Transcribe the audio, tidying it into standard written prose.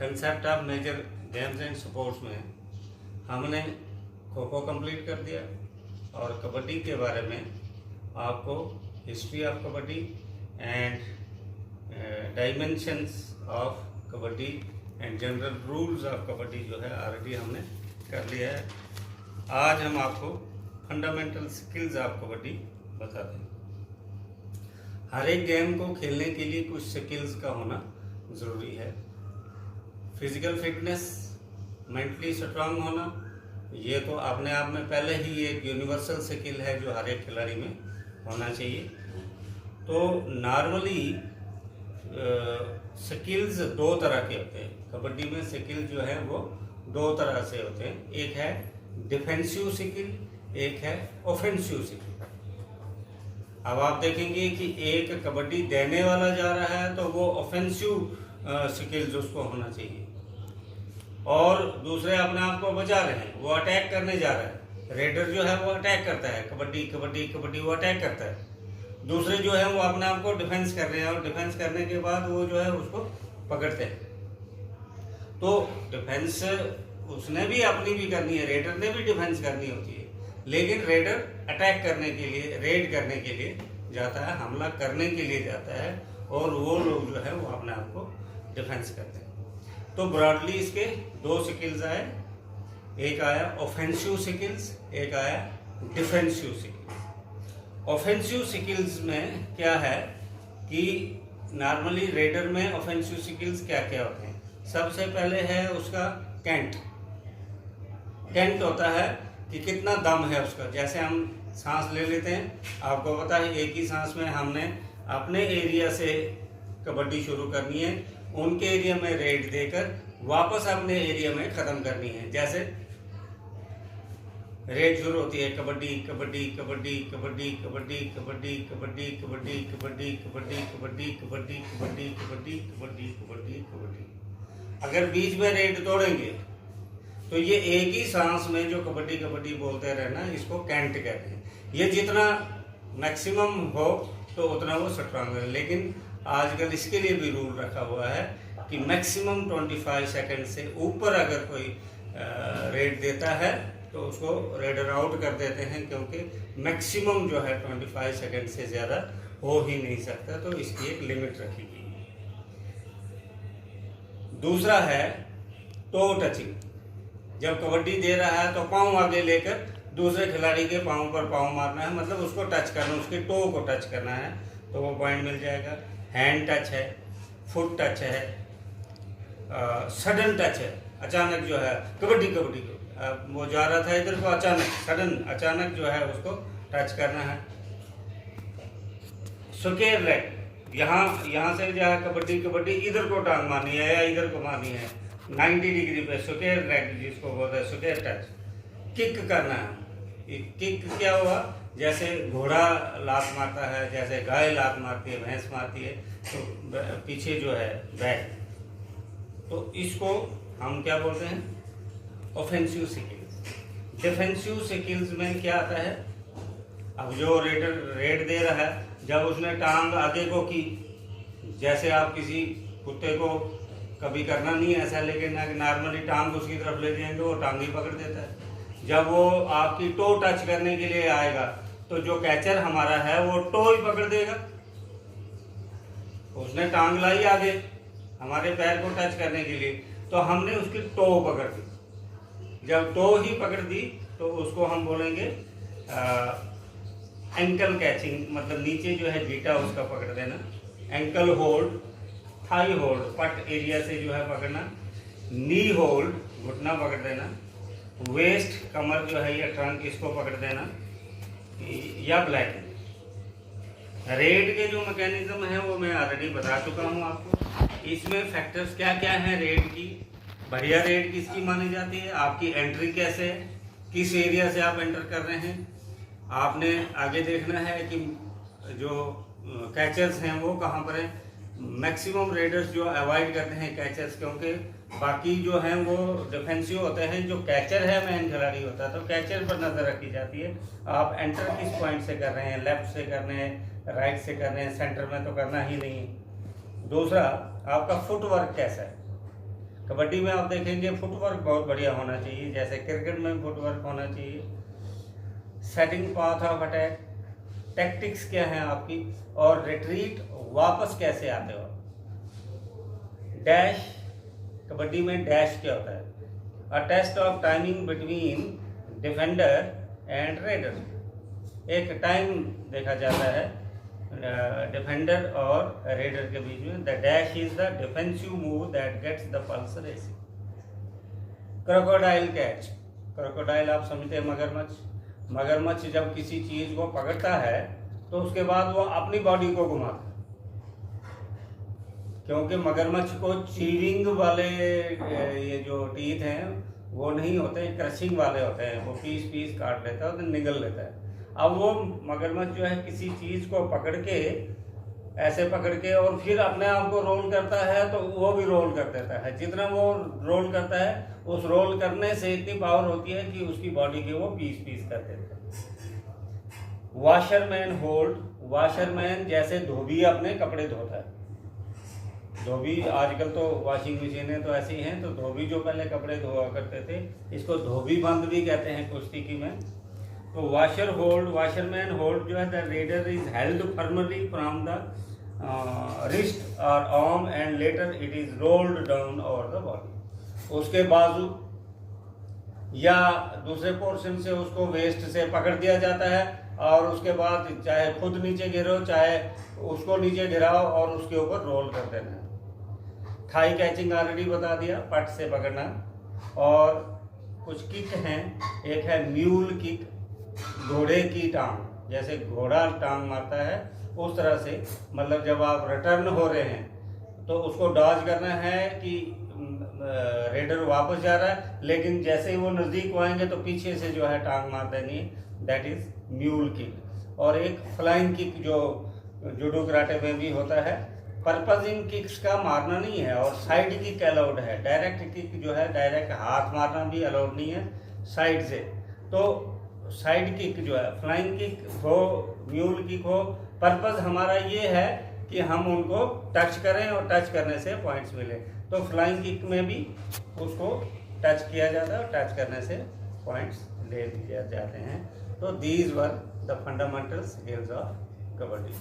Concept of major games and sports में हमने kho kho complete कर दिया और कबड्डी के बारे में आपको history of kabaddi and dimensions of kabaddi and general rules of kabaddi जो है ऑलरेडी हमने कर लिया है। आज हम आपको फंडामेंटल स्किल्स ऑफ कबड्डी बताते हैं। हर एक गेम को खेलने के लिए कुछ स्किल्स का होना ज़रूरी है। फिजिकल फिटनेस, मेंटली स्ट्रांग होना, ये तो अपने आप में पहले ही एक यूनिवर्सल स्किल है जो हर एक खिलाड़ी में होना चाहिए। तो नॉर्मली स्किल्स दो तरह के होते हैं। कबड्डी में स्किल जो है वो दो तरह से होते हैं। एक है डिफेंसिव स्किल, एक है ऑफेंसिव स्किल। अब आप देखेंगे कि एक कबड्डी देने वाला जा रहा है तो वो ऑफेंसिव स्किल्स उसको होना चाहिए, और दूसरे अपने आप को बचा रहे हैं, वो अटैक करने जा रहा है। रेडर जो है वो अटैक करता है, कबड्डी कबड्डी कबड्डी वो अटैक करता है। दूसरे जो है वो अपने आप को डिफेंस कर रहे हैं, और डिफेंस करने के बाद वो जो है उसको पकड़ते हैं। तो डिफेंस उसने भी अपनी भी करनी है, रेडर ने भी डिफेंस करनी होती है, लेकिन रेडर अटैक करने के लिए, रेड करने के लिए जाता है, हमला करने के लिए जाता है, और वो लोग जो है वो अपने आप को डिफेंस करते हैं। तो ब्रॉडली इसके दो स्किल्स आए, एक आया ऑफेंसिव स्किल्स, एक आया डिफेंसिव स्किल्स। ऑफेंसिव स्किल्स में क्या है कि नॉर्मली रेडर में ऑफेंसिव स्किल्स क्या क्या होते हैं। सबसे पहले है उसका कैंट। कैंट होता है कि कितना दम है उसका। जैसे हम सांस ले लेते हैं, आपको पता है एक ही सांस में हमने अपने एरिया से कबड्डी शुरू करनी है, उनके एरिया में रेड देकर वापस अपने एरिया में ख़त्म करनी है। जैसे रेड शुरू होती है कबड्डी कबड्डी कबड्डी कबड्डी कबड्डी कबड्डी कबड्डी कबड्डी कबड्डी कबड्डी कबड्डी कबड्डी कबड्डी कबड्डी कबड्डी कबड्डी कबड्डी। अगर बीच में रेड तोड़ेंगे तो ये एक ही सांस में जो कबड्डी कबड्डी बोलते रहना, इसको कैंट कहते हैं। ये जितना मैक्सिमम हो तो उतना वो स्ट्रांग है, लेकिन आजकल इसके लिए भी रूल रखा हुआ है कि मैक्सिमम 25 सेकंड से ऊपर अगर कोई रेड देता है तो उसको रेडर आउट कर देते हैं, क्योंकि मैक्सिमम जो है 25 सेकंड से ज़्यादा हो ही नहीं सकता, तो इसकी एक लिमिट रखी गई है। दूसरा है टो टचिंग। जब कबड्डी दे रहा है तो पाँव आगे लेकर दूसरे खिलाड़ी के पाँव पर पाँव मारना है, मतलब उसको टच करना, उसके टो को टच करना है, तो वो पॉइंट मिल जाएगा। हैंड टच है, फुट टच है, सडन टच है। अचानक जो है कबड्डी कबड्डी वो जा रहा था इधर को, अचानक सडन अचानक जो है उसको टच करना है। स्क्वायर लेग, यहाँ से जो है कबड्डी कबड्डी इधर को टांग मारनी है या इधर को मारनी है, 90 डिग्री पे स्क्वायर लेग जिसको बोलते हैं, स्क्वायर टच। किक करना है। किक क्या हुआ, जैसे घोड़ा लात मारता है, जैसे गाय लात मारती है, भैंस मारती है, तो पीछे जो है बैक, तो इसको हम क्या बोलते हैं, ऑफेंसिव स्किल्स। डिफेंसिव स्किल्स में क्या आता है, अब जो रेडर रेड दे रहा है, जब उसने टांग आगे को की, जैसे आप किसी कुत्ते को कभी करना नहीं ऐसा, लेकिन नॉर्मली टांग उसकी तरफ ले जाएंगे, वो टांग ही पकड़ देता है। जब वो आपकी टो टच करने के लिए आएगा तो जो कैचर हमारा है वो टो ही पकड़ देगा। उसने टांग लाई आगे हमारे पैर को टच करने के लिए, तो हमने उसकी टो पकड़ दी। जब टो ही पकड़ दी तो उसको हम बोलेंगे एंकल कैचिंग, मतलब नीचे जो है जीटा उसका पकड़ देना। एंकल होल्ड, थाई होल्ड, पट एरिया से जो है पकड़ना। नी होल्ड, घुटना पकड़ देना। वेस्ट, कमर जो है या ट्रंक, इसको पकड़ देना, या ब्लैक। रेड के जो मैकेनिज्म है वो मैं ऑलरेडी बता चुका हूँ आपको। इसमें फैक्टर्स क्या क्या हैं रेड की। बढ़िया रेड किसकी मानी जाती है, आपकी एंट्री कैसे है, किस एरिया से आप एंटर कर रहे हैं। आपने आगे देखना है कि जो कैचर्स हैं वो कहाँ पर हैं। मैक्सिमम रेडर्स जो अवॉइड करते हैं कैचर्स, क्योंकि बाकी जो हैं वो डिफेंसिव होते हैं। जो कैचर है मेन खिलाड़ी होता है, तो कैचर पर नज़र रखी जाती है। आप एंटर किस पॉइंट से कर रहे हैं, लेफ्ट से कर रहे हैं, राइट से कर रहे हैं, सेंटर में तो करना ही नहीं है। दूसरा, आपका फुटवर्क कैसा है। कबड्डी में आप देखेंगे फुटवर्क बहुत बढ़िया होना चाहिए, जैसे क्रिकेट में फुटवर्क होना चाहिए। Setting path of attack, tactics क्या है आपकी, और रिट्रीट वापस कैसे आते हो। डैश, कबड्डी में डैश क्या होता है, a test of timing between defender and raider. एक टाइम देखा जाता है डिफेंडर और रेडर के बीच में। The dash is the defensive move that gets the pulse racing. Crocodile catch, crocodile आप समझते हैं मगरमच्छ। मगरमच्छ जब किसी चीज को पकड़ता है तो उसके बाद वो अपनी बॉडी को घुमाता है, क्योंकि मगरमच्छ को चीविंग वाले ये जो टीथ हैं वो नहीं होते, क्रशिंग वाले होते हैं, वो पीस पीस काट लेता है और निगल लेता है। अब वो मगरमच्छ जो है किसी चीज को पकड़ के, ऐसे पकड़ के और फिर अपने आप को रोल करता है तो वो भी रोल कर देता है। जितना वो रोल करता है उस रोल करने से इतनी पावर होती है कि उसकी बॉडी के वो पीस पीस कर देता है। वॉशरमैन होल्ड, वॉशरमैन जैसे धोबी अपने कपड़े धोता है। धोबी, आजकल तो वॉशिंग मशीनें तो ऐसी हैं, तो धोबी जो पहले कपड़े धोआ करते थे इसको धोबी बंद भी कहते हैं कुश्ती में। तो वॉशर होल्ड, वॉशरमैन होल्ड जो है, the raider is held firmly from the wrist और arm and later it is rolled down over the body. उसके बाजू या दूसरे पोर्शन से उसको वेस्ट से पकड़ दिया जाता है और उसके बाद चाहे खुद नीचे गिरो चाहे उसको नीचे गिराओ और उसके ऊपर रोल कर देना। थाई कैचिंग ऑलरेडी बता दिया, पट से पकड़ना। और कुछ किक हैं, एक है म्यूल किक, घोड़े की टांग, जैसे घोड़ा टांग मारता है उस तरह से, मतलब जब आप रिटर्न हो रहे हैं तो उसको डॉज करना है कि रेडर वापस जा रहा है, लेकिन जैसे ही वो नज़दीक आएंगे तो पीछे से जो है टांग मार देनी है, दैट इज म्यूल किक। और एक फ्लाइंग किक जो जूडो कराटे में भी होता है। पर्पज इन किक्स का मारना नहीं है, और साइड किक अलाउड है। डायरेक्ट किक जो है, डायरेक्ट हाथ मारना भी अलाउड नहीं है साइड से। तो साइड किक जो है, फ्लाइंग किक हो, म्यूल किक हो, पर्पज हमारा ये है कि हम उनको टच करें और टच करने से पॉइंट्स मिले। तो फ्लाइंग किक में भी उसको टच किया जाता है और टच करने से पॉइंट्स ले लिए जाते हैं। तो these were the fundamental skills of kabaddi.